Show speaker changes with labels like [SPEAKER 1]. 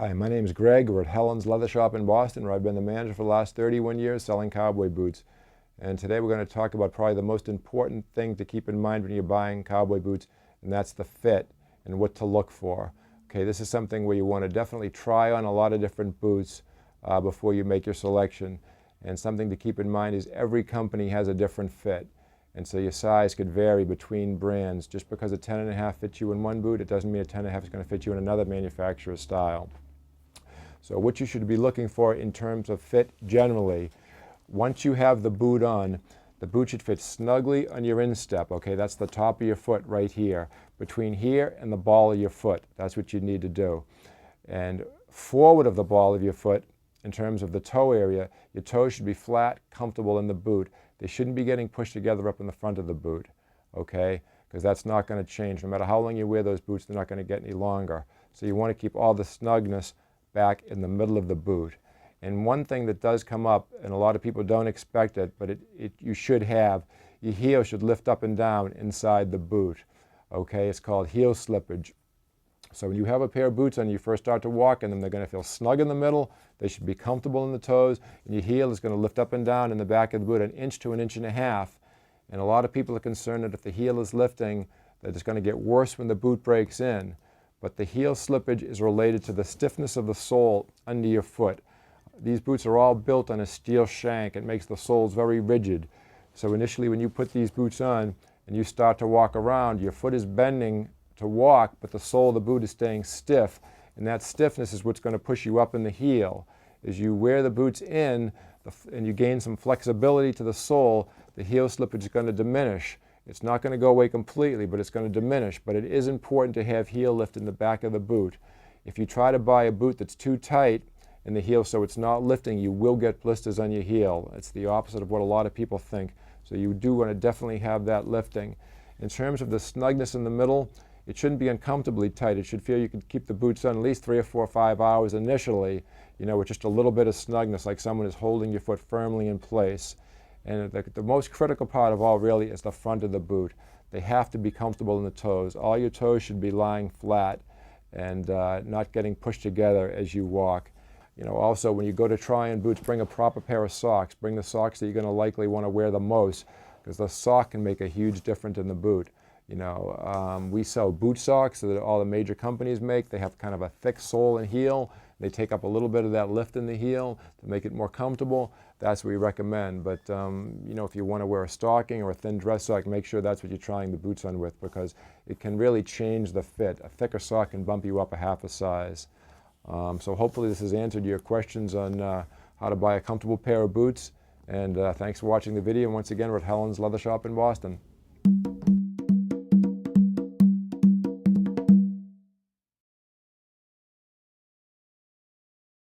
[SPEAKER 1] Hi, my name is Greg. We're at Helen's Leather Shop in Boston, where I've been the manager for the last 31 years selling cowboy boots. And today we're going to talk about probably the most important thing to keep in mind when you're buying cowboy boots, and that's the fit and what to look for. Okay, this is something where you want to definitely try on a lot of different boots before you make your selection. And something to keep in mind is every company has a different fit. And so your size could vary between brands. Just because a 10.5 fits you in one boot, it doesn't mean a 10.5 is going to fit you in another manufacturer's style. So what you should be looking for in terms of fit generally, once you have the boot on, the boot should fit snugly on your instep, okay? That's the top of your foot right here. Between here and the ball of your foot, that's what you need to do. And forward of the ball of your foot, in terms of the toe area, your toes should be flat, comfortable in the boot. They shouldn't be getting pushed together up in the front of the boot, okay? Because that's not going to change. No matter how long you wear those boots, they're not going to get any longer. So you want to keep all the snugness back in the middle of the boot. And one thing that does come up, and a lot of people don't expect it, but you should have, your heel should lift up and down inside the boot. Okay, it's called heel slippage. So when you have a pair of boots on, you first start to walk in them, they're going to feel snug in the middle, they should be comfortable in the toes, and your heel is going to lift up and down in the back of the boot 1 inch to 1.5 inches. And a lot of people are concerned that if the heel is lifting, that it's going to get worse when the boot breaks in. But the heel slippage is related to the stiffness of the sole under your foot. These boots are all built on a steel shank. It makes the soles very rigid. So initially when you put these boots on and you start to walk around, your foot is bending to walk, but the sole of the boot is staying stiff. And that stiffness is what's going to push you up in the heel. As you wear the boots in and you gain some flexibility to the sole, the heel slippage is going to diminish. It's not going to go away completely, but it's going to diminish. But it is important to have heel lift in the back of the boot. If you try to buy a boot that's too tight in the heel so it's not lifting, you will get blisters on your heel. It's the opposite of what a lot of people think. So you do want to definitely have that lifting. In terms of the snugness in the middle, it shouldn't be uncomfortably tight. It should feel you can keep the boots on at least 3 or 4 or 5 hours initially, with just a little bit of snugness, like someone is holding your foot firmly in place. And the most critical part of all really is the front of the boot. They have to be comfortable in the toes. All your toes should be lying flat and not getting pushed together as you walk. Also when you go to try on boots, bring a proper pair of socks. Bring the socks that you're going to likely want to wear the most, because the sock can make a huge difference in the boot. We sell boot socks that all the major companies make. They have kind of a thick sole and heel. They take up a little bit of that lift in the heel to make it more comfortable. That's what we recommend. But if you want to wear a stocking or a thin dress sock, make sure that's what you're trying the boots on with, because it can really change the fit. A thicker sock can bump you up a half a size. So hopefully this has answered your questions on how to buy a comfortable pair of boots. And thanks for watching the video. And once again, we're at Helen's Leather Shop in Boston.